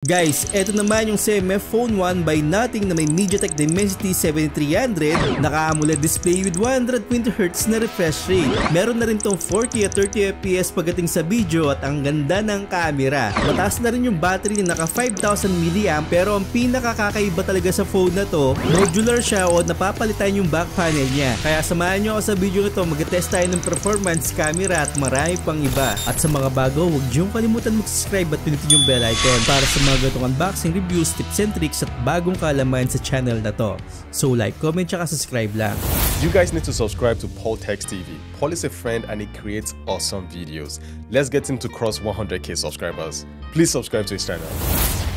Guys, eto naman yung CMF Phone 1 by Nothing na may MediaTek Dimensity 7300, naka-AMOLED display with 120Hz na refresh rate. Meron na rin tong 4K at 30fps pagdating sa video at ang ganda ng camera. Mataas na rin yung battery na naka 5,000 mAh, pero ang pinakakakaiba talaga sa phone na to, modular siya o napapalitan yung back panel niya. Kaya samahan nyo ako sa video nito, mag-test tayo ng performance, camera at marami pang iba. At sa mga bago, huwag nyo kalimutan mag-subscribe at pinutin yung bell icon para sa mga ganitong unboxing, reviews, tips and tricks at bagong kaalaman sa channel na to. So like, comment, tsaka subscribe lang. You guys need to subscribe to Paul Techs TV. Paul is a friend and he creates awesome videos. Let's get him to cross 100k subscribers. Please subscribe to his channel.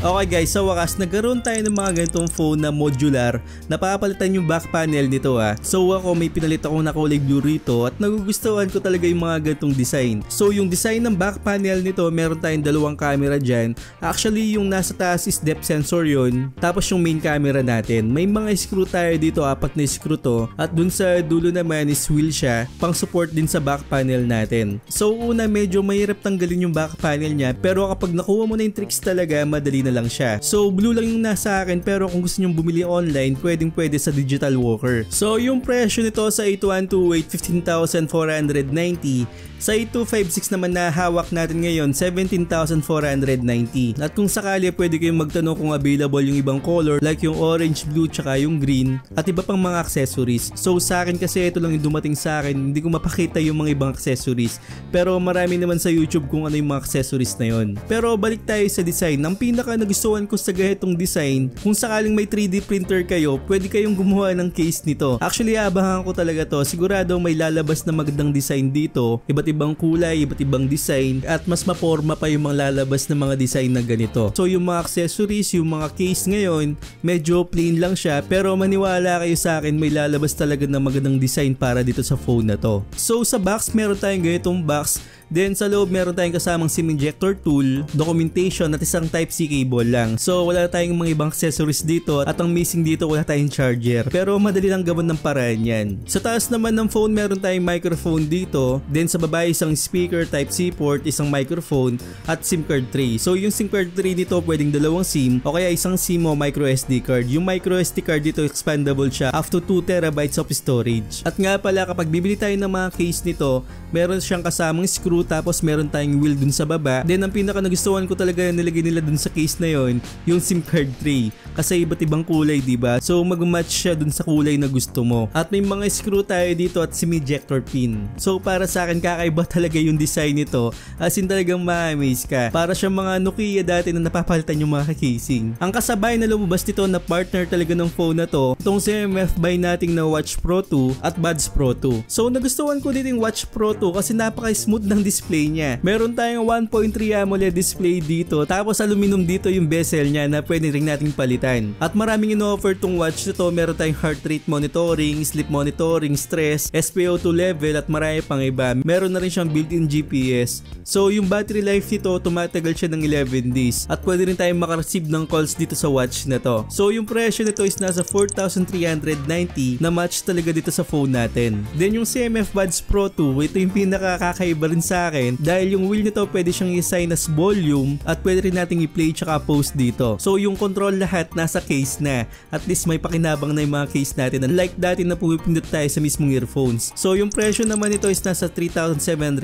Okay guys, sa wakas nagkaroon tayo ng mga ganitong phone na modular na papalitan yung back panel nito So ako may pinalit akong na kulay blue rito at nagugustuhan ko talaga yung mga ganitong design. So yung design ng back panel nito, meron tayong dalawang camera dyan. Actually yung nasa taas is depth sensor yun, tapos yung main camera natin. May mga screw tayo dito, 4 na screw to, at dun sa dulo naman is wheel siya, pang support din sa back panel natin. So una medyo mahirap tanggalin yung back panel niya, pero kapag nakuha mo na yung tricks talaga, madali na lang siya. So blue lang yung nasa akin, pero kung gusto nyo bumili online, pwede sa Digital Walker. So yung presyo nito sa 8128, 15,490. Sa 8256 naman na hawak natin ngayon, 17,490. At kung sakali, pwede kayong magtanong kung available yung ibang color like yung orange, blue, tsaka yung green at iba pang mga accessories. So sa akin kasi ito lang yung dumating sa akin, hindi ko mapakita yung mga ibang accessories. Pero marami naman sa YouTube kung ano yung mga accessories na yon. Pero balik tayo sa design. Ang pinaka nagustuhan ko sa ganitong design, kung sakaling may 3D printer kayo, pwede kayong gumawa ng case nito. Actually, abangan ko talaga to. Sigurado may lalabas na magandang design dito. Iba't ibang kulay, iba't ibang design, at mas maporma pa yung mga lalabas na mga design na ganito. So yung mga accessories, yung mga case ngayon, medyo plain lang siya, pero maniwala kayo sa akin, may lalabas talaga na magandang design para dito sa phone na to. So sa box, meron tayong ganitong box. Then sa loob meron tayong kasamang SIM injector tool, documentation at isang Type-C cable lang. So wala tayong mga ibang accessories dito at ang missing dito wala tayong charger. Pero madali lang gawan ng paraan yan. Sa taas naman ng phone meron tayong microphone dito. Then sa baba isang speaker, Type-C port, isang microphone at SIM card tray. So yung SIM card tray nito pwedeng dalawang SIM o kaya isang SIM o micro SD card. Yung micro SD card dito expandable siya up to 2TB of storage. At nga pala kapag bibili tayo ng mga case nito, meron siyang kasamang screw tapos meron tayong wheel dun sa baba. Then ang pinaka nagustuhan ko talaga na nilagay nila dun sa case na yon, yung SIM card tray. Kasi iba't ibang kulay, diba? So mag-match siya dun sa kulay na gusto mo. At may mga screw tayo dito at SIM ejector pin. So para sa akin kakaiba talaga yung design nito. As in talagang ma-amaze ka. Para siyang mga Nokia dati na napapalitan yung mga casing. Ang kasabay na lumabas nito na partner talaga ng phone na to, itong CMF by Nothing na Watch Pro 2 at Buds Pro 2. So nagustuhan ko dito yung Watch Pro 2 kasi napaka-smooth ng display niya. Meron tayong 1.3 AMOLED display dito, tapos aluminum dito yung bezel niya na pwede rin nating palitan. At maraming ino-offer tong watch nito. Meron tayong heart rate monitoring, sleep monitoring, stress, SpO2 level at marami pang iba. Meron na rin siyang built-in GPS. So yung battery life nito, tumatagal siya ng 11 days. At pwede rin tayong makareceive ng calls dito sa watch na to. So yung presyo nito is nasa 4,390 na match talaga dito sa phone natin. Then yung CMF Buds Pro 2, ito yung pinakakakaiba rin sa akin dahil yung wheel nito pwede siyang i-assign as volume at pwede rin nating i-play tsaka post dito. So yung control lahat nasa case na. At least may pakinabang na yung mga case natin, unlike dati na pumipindot tayo sa mismong earphones. So yung presyo naman nito is nasa 3,790.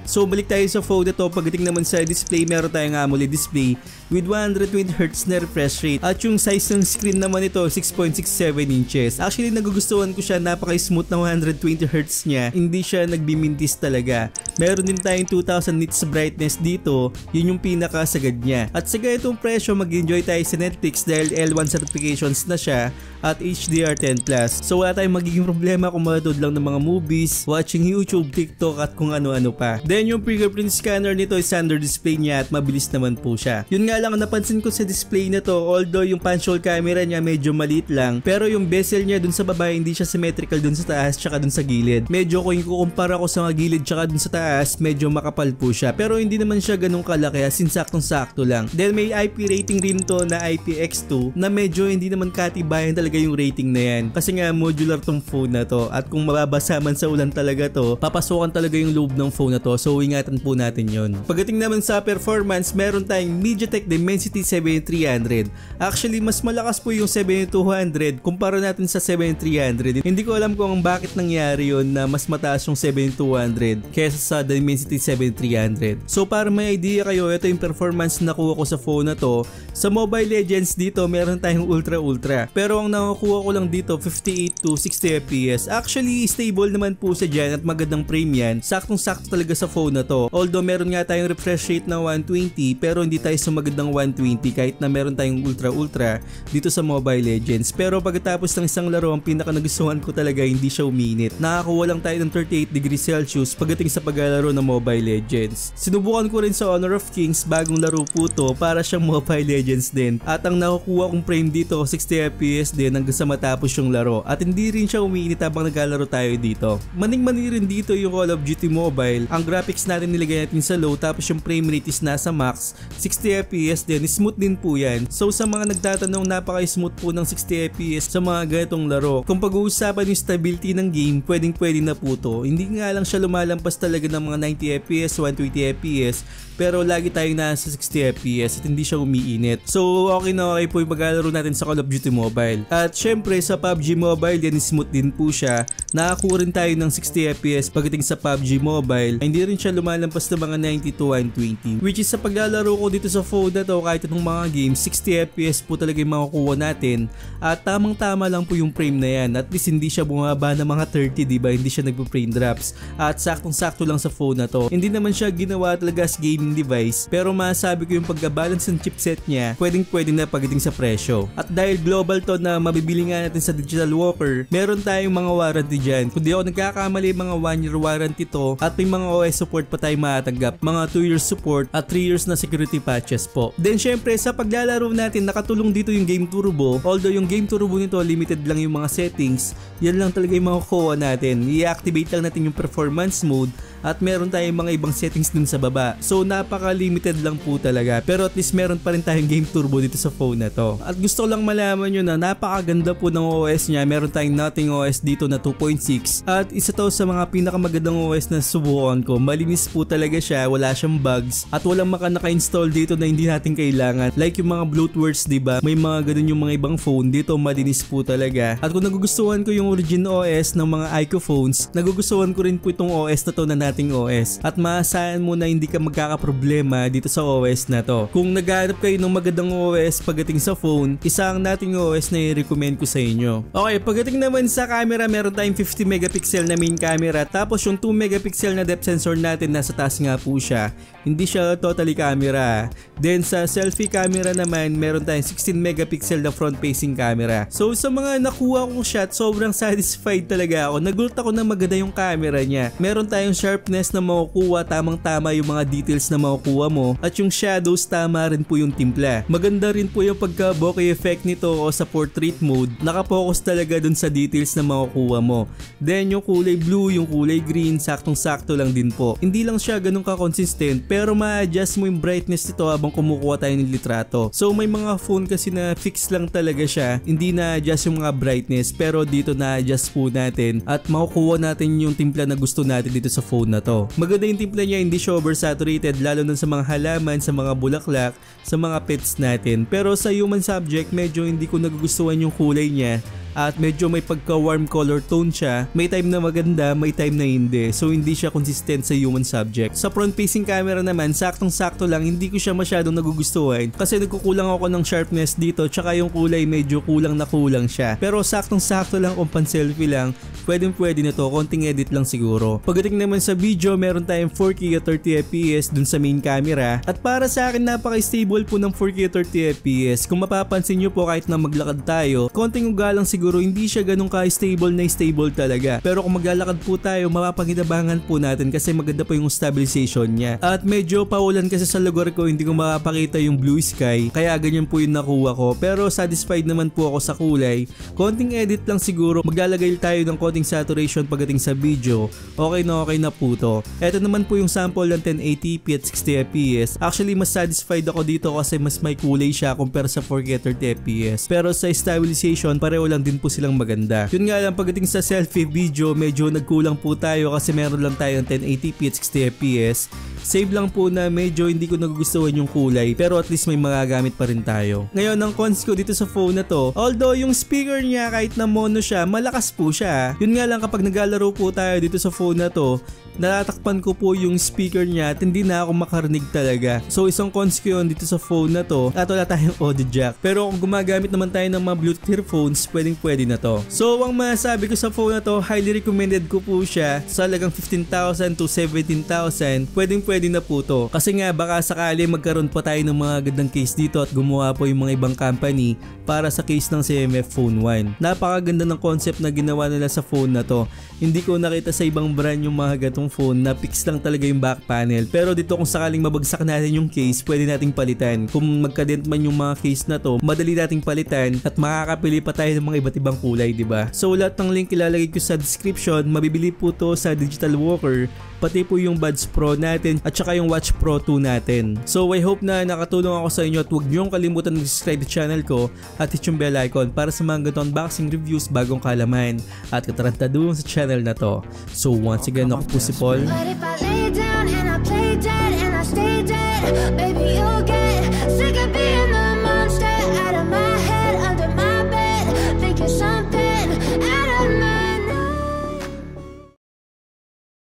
So balik tayo sa phone na to. Pagdating naman sa display, meron tayong AMOLED display with 120Hz na refresh rate. At yung size ng screen naman nito 6.67 inches. Actually nagugustuhan ko siya, napaka-smooth na 120Hz niya. Hindi siya nagbimintis talaga. Meron din tayong 2000 nits brightness dito, yun yung pinakasagad niya. At sa ganitong presyo mag-enjoy tayo sa Netflix dahil L1 certifications na siya at HDR10+. So wala tayong magiging problema kung manood lang ng mga movies, watching YouTube, TikTok at kung ano-ano pa. Then yung fingerprint scanner nito is standard display niya at mabilis naman po siya. Yun nga lang ang napansin ko sa display na to, although yung punch hole camera niya medyo maliit lang, pero yung bezel niya dun sa baba hindi siya symmetrical dun sa taas tsaka dun sa gilid. Medyo kung ikukumpara ko sa mga gilid tsaka dun sa taas, medyo makapal po siya. Pero hindi naman siya ganun kalaki, as in saktong-sakto lang. Then may IP rating rin to na IPX2 na medyo hindi naman katibayan talaga yung rating na yan. Kasi nga modular tong phone na to at kung mababasa man sa ulan talaga to, papasokan talaga yung loob ng phone na to. So ingatan po natin yon. Pagdating naman sa performance, meron tayong MediaTek Dimensity 7300. Actually, mas malakas po yung 7200 kumpara natin sa 7300. Hindi ko alam kung bakit nangyari yun na mas mataas yung 7200 kesa sa Dimensity 7300. So para may idea kayo, ito yung performance na nakuha ko sa phone na to. Sa Mobile Legends dito, meron tayong ultra. Pero ang nakukuha ko lang dito, 58 to 60 FPS. Actually, stable naman po sa dyan at magandang frame yan. Saktong-sakto talaga sa phone na to. Although meron nga tayong refresh rate na 120, pero hindi tayo sumagandang 120 kahit na meron tayong ultra dito sa Mobile Legends. Pero pagkatapos ng isang laro, ang pinaka nagustuhan ko talaga, hindi siya uminit. Nakakuha lang tayo ng 38 degrees Celsius pagdating sa paglalaro ng Mobile Legends. Sinubukan ko rin sa Honor of Kings, bagong laro po to, para siyang Mobile Legends din. At ang nakukuha kong frame dito, 60 FPS din hanggang sa matapos yung laro. At hindi rin siya uminit habang naglalaro tayo dito. Maning-mani rin dito yung Call of Duty Mobile. Ang graphics natin nilagay natin sa low, tapos yung frame rate is nasa max. 60 FPS din, smooth din po yan. So sa mga nagtatanong, napaka-smooth po ng 60 FPS sa mga ganitong laro. Kung pag-uusapan yung stability ng game, pwedeng-pwede na po to. Hindi nga lang siya lumalampas talaga ng mga 90 FPS, 120 FPS, pero lagi tayong nasa 60 FPS at hindi siya umiinit. So okay na okay po yung paglalaro natin sa Call of Duty Mobile. At syempre sa PUBG Mobile, yan smooth din po siya. Nakakuha rin tayo ng 60 FPS pagdating sa PUBG Mobile. Hindi rin siya lumalampas ng mga 90 to 120. Which is sa paglalaro ko dito sa phone na to, kahit itong mga games, 60 FPS po talaga yung makukuha natin. At tamang-tama lang po yung frame na yan. At least hindi siya bumaba ng mga 30, diba? Hindi siya nagpo-frame drops. At saktong-sakto lang sa phone na to. Hindi naman siya ginawa talaga as gaming device, pero masasabi ko yung pagka-balance ng chipset niya, pwedeng-pwede na pagdating sa presyo. At dahil global to na mabibili nga natin sa Digital Walker, meron tayong mga warranty dyan. Kung di ako nagkakamali, mga 1-year warranty to, at may mga OS support pa tayo matatanggap, mga 2 years support at 3 years na security patches po. Then syempre sa paglalaro natin, nakatulong dito yung Game Turbo. Although yung Game Turbo nito, limited lang yung mga settings, yan lang talaga yung makukuha natin. I-activate lang natin yung performance mode at meron tayong mga ibang settings dun sa baba. So napaka-limited lang po talaga, pero at least meron pa rin tayong Game Turbo dito sa phone na to. At gusto ko lang malaman nyo na napakaganda po ng OS niya. Meron tayong Nothing OS dito na 2.6 at isa to sa mga pinakamagandang OS na subukan ko. Malinis po talaga siya, wala siyang bugs at walang naka-install dito na hindi natin kailangan. Like yung mga bloatwares, diba? May mga ganun yung mga ibang phone dito, malinis po talaga. At kung nagugustuhan ko yung origin OS ng mga Ico phones, nagugustuhan ko rin po itong OS na to na Nothing OS. At maasahan mo na hindi ka magkakaproblema dito sa OS na to. Kung naghahanap kayo ng magandang OS pagdating sa phone, isa ang Nothing OS na i-recommend ko sa inyo. Okay, pagdating naman sa camera, meron tayong 50 megapixel na main camera, tapos yung 2 megapixel na depth sensor natin nasa taas nga po siya. Hindi siya totally camera. Then sa selfie camera naman, meron tayong 16 megapixel na front facing camera. So sa mga nakuha kong shot, sobrang satisfied talaga ako. Nagulat ako na maganda yung camera niya. Meron tayong sharpness na makukuha, tamang-tama yung mga details na makukuha mo, at yung shadows, tama rin po yung timpla. Maganda rin po yung pagka-bokeh effect nito o sa portrait mode. Nakapokus talaga dun sa details na makukuha mo. Then yung kulay blue, yung kulay green, saktong-sakto lang din po. Hindi lang siya ganun ka-consistent, pero ma-adjust mo yung brightness nito habang kumukuha tayo ng litrato. So may mga phone kasi na fix lang talaga siya, hindi na-adjust yung mga brightness, pero dito na-adjust po natin at makukuha natin yung timpla na gusto natin dito sa phone na to. Maganda yung timpla niya, hindi siya oversaturated, lalo na sa mga halaman, sa mga bulaklak, sa mga pets natin. Pero sa human subject, medyo hindi ko nagugustuhan yung kulay niya. At medyo may pagka-warm color tone siya. May time na maganda, may time na hindi. So hindi siya consistent sa human subject. Sa front facing camera naman, saktong-sakto lang. Hindi ko siya masyadong nagugustuhan kasi nagkukulang ako ng sharpness dito, tsaka yung kulay medyo kulang na kulang siya. Pero saktong-sakto lang kung pan-selfie lang. Pwedeng-pwede na to, konting edit lang siguro. Pagdating naman sa video, meron tayong 4K at 30 FPS dun sa main camera. At para sa akin, napaka-stable po ng 4K at 30 FPS. Kung mapapansin nyo po, kahit na maglakad tayo, konting ugalang siguro, hindi siya ganun ka-stable na stable talaga. Pero kung maglalakad po tayo, mapapakinabangan po natin kasi maganda po yung stabilization niya. At medyo paulan kasi sa lugar ko, hindi ko makapakita yung blue sky, kaya ganyan po yung nakuha ko. Pero satisfied naman po ako sa kulay. Konting edit lang siguro, maglalagay tayo ng konting saturation pagdating sa video. Okay na po to. Ito naman po yung sample ng 1080p at 60 fps. Actually, mas satisfied ako dito kasi mas may kulay siya compare sa 4K at 30 fps. Pero sa stabilization, pareho lang din rin po silang maganda. Yun nga lang, pagdating sa selfie video, medyo nagkulang po tayo kasi meron lang tayong 1080p at 60fps. Save lang po na medyo hindi ko nagugustuhan yung kulay, pero at least may magagamit pa rin tayo. Ngayon, ang cons ko dito sa phone na to, although yung speaker niya kahit na mono siya, malakas po siya. Yun nga lang, kapag naglalaro po tayo dito sa phone na to, natatakpan ko po yung speaker niya at hindi na ako makarinig talaga. So isang cons ko yun dito sa phone na to, at wala tayong audio jack. Pero kung gumagamit naman tayo ng mga Bluetooth earphones, pwede na to. So ang masasabi ko sa phone na to, highly recommended ko po siya sa halagang 15,000 to 17,000. Pwede na po to. Kasi nga baka sakali magkaroon pa tayo ng mga gandang case dito at gumawa po yung mga ibang company para sa case ng CMF Phone 1. Napakaganda ng concept na ginawa nila sa phone na to. Hindi ko nakita sa ibang brand yung mga gatong phone na fix lang talaga yung back panel. Pero dito kung sakaling mabagsak natin yung case, pwede nating palitan. Kung magka-dent man yung mga case na to, madali nating palitan at makakapili pa tayo ng mga iba't ibang kulay, diba? So lahat ng link ilalagay ko sa description. Mabibili po to sa Digital Walker, pati po yung Buds Pro natin at saka yung Watch Pro 2 natin. So I hope na nakatulong ako sa inyo at huwag niyong kalimutan mag-subscribe sa channel ko at hit yung bell icon para sa mga ganitong unboxing reviews, bagong kaalaman at katarantadung sa channel na to. So once again, ako po si Paul.